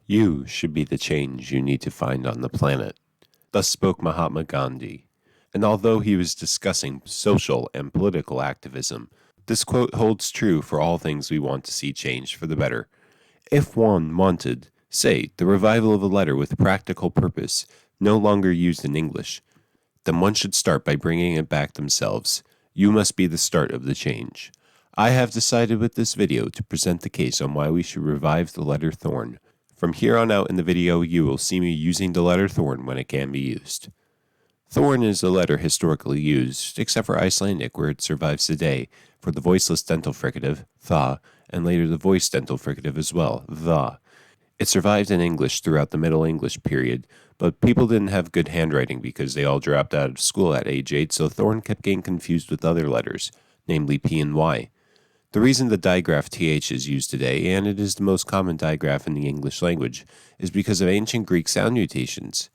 You should be the change you need to find on the planet. Thus spoke Mahatma Gandhi. And although he was discussing social and political activism, this quote holds true for all things we want to see changed for the better. If one wanted, say, the revival of a letter with practical purpose, no longer used in English, then one should start by bringing it back themselves. You must be the start of the change. I have decided with this video to present the case on why we should revive the letter Thorn. From here on out in the video, you will see me using the letter Thorn when it can be used. Thorn is a letter historically used, except for Icelandic, where it survives today, for the voiceless dental fricative, tha, and later the voiced dental fricative as well, tha. It survived in English throughout the Middle English period, but people didn't have good handwriting because they all dropped out of school at age 8, so Thorn kept getting confused with other letters, namely P and Y. The reason the digraph th is used today, and it is the most common digraph in the English language, is because of ancient Greek sound mutations.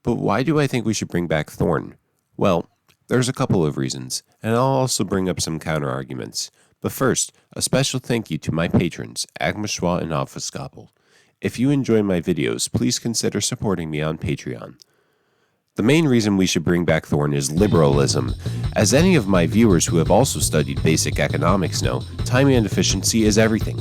But why do I think we should bring back Thorn? Well, there's a couple of reasons, and I'll also bring up some counter-arguments. But first, a special thank you to my patrons, Agma Schwa and Obfuscobble. If you enjoy my videos, please consider supporting me on Patreon. The main reason we should bring back Thorn is liberalism. As any of my viewers who have also studied basic economics know, time and efficiency is everything.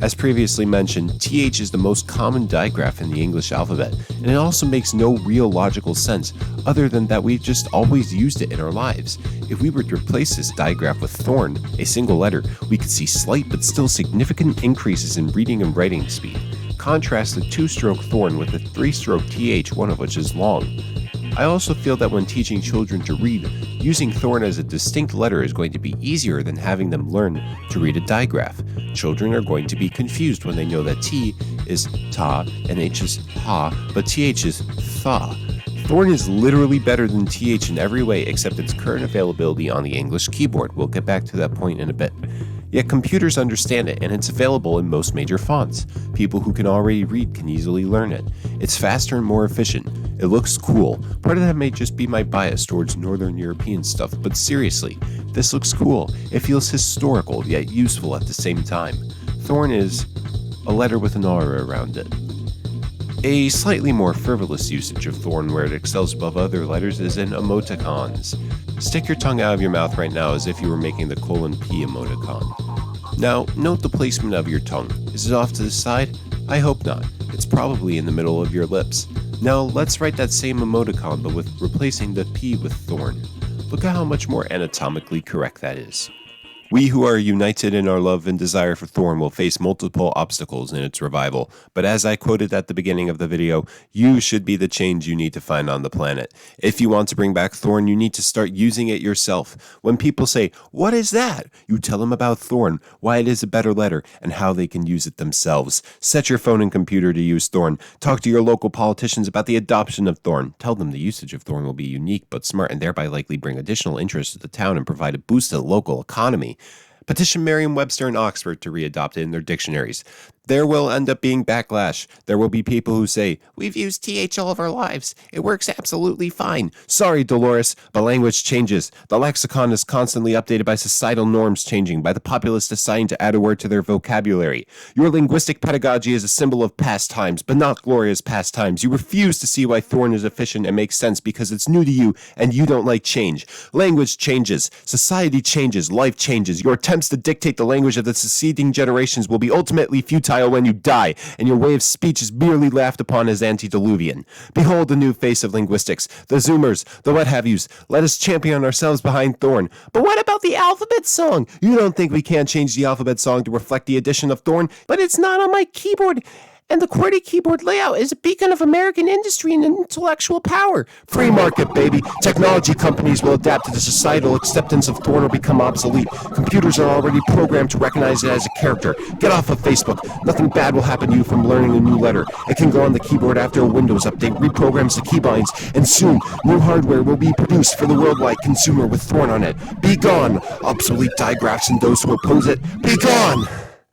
As previously mentioned, TH is the most common digraph in the English alphabet, and it also makes no real logical sense other than that we've just always used it in our lives. If we were to replace this digraph with Thorn, a single letter, we could see slight but still significant increases in reading and writing speed. Contrast the 2-stroke Thorn with the 3-stroke TH, one of which is long. I also feel that when teaching children to read, using Thorn as a distinct letter is going to be easier than having them learn to read a digraph. Children are going to be confused when they know that T is ta and H is ha, but TH is tha. Thorn is literally better than TH in every way except its current availability on the English keyboard. We'll get back to that point in a bit. Yet computers understand it, and it's available in most major fonts. People who can already read can easily learn it. It's faster and more efficient. It looks cool. Part of that may just be my bias towards Northern European stuff, but seriously, this looks cool. It feels historical, yet useful at the same time. Thorn is a letter with an aura around it. A slightly more frivolous usage of Thorn where it excels above other letters is in emoticons. Stick your tongue out of your mouth right now as if you were making the :P emoticon. Now, note the placement of your tongue. Is it off to the side? I hope not. It's probably in the middle of your lips. Now, let's write that same emoticon but with replacing the P with Thorn. Look at how much more anatomically correct that is. We who are united in our love and desire for Thorn will face multiple obstacles in its revival, but as I quoted at the beginning of the video, you should be the change you need to find on the planet. If you want to bring back Thorn, you need to start using it yourself. When people say, "What is that?" you tell them about Thorn, why it is a better letter, and how they can use it themselves. Set your phone and computer to use Thorn. Talk to your local politicians about the adoption of Thorn. Tell them the usage of Thorn will be unique but smart and thereby likely bring additional interest to the town and provide a boost to the local economy. Petition Merriam-Webster and Oxford to re-adopt it in their dictionaries. There will end up being backlash. There will be people who say, "We've used TH all of our lives. It works absolutely fine." Sorry, Dolores, but language changes. The lexicon is constantly updated by societal norms changing, by the populace deciding to add a word to their vocabulary. Your linguistic pedagogy is a symbol of past times, but not glorious past times. You refuse to see why Thorn is efficient and makes sense because it's new to you and you don't like change. Language changes. Society changes. Life changes. Your attempts to dictate the language of the succeeding generations will be ultimately futile when you die, and your way of speech is merely laughed upon as antediluvian. Behold the new face of linguistics, the Zoomers, the what-have-yous. Let us champion ourselves behind Thorn. But what about the alphabet song? You don't think we can't change the alphabet song to reflect the addition of Thorn? But it's not on my keyboard. And the QWERTY keyboard layout is a beacon of American industry and intellectual power. Free market, baby. Technology companies will adapt to the societal acceptance of Thorn or become obsolete. Computers are already programmed to recognize it as a character. Get off of Facebook. Nothing bad will happen to you from learning a new letter. It can go on the keyboard after a Windows update reprograms the keybinds, and soon, new hardware will be produced for the worldwide consumer with Thorn on it. Be gone, obsolete digraphs and those who oppose it. Be gone!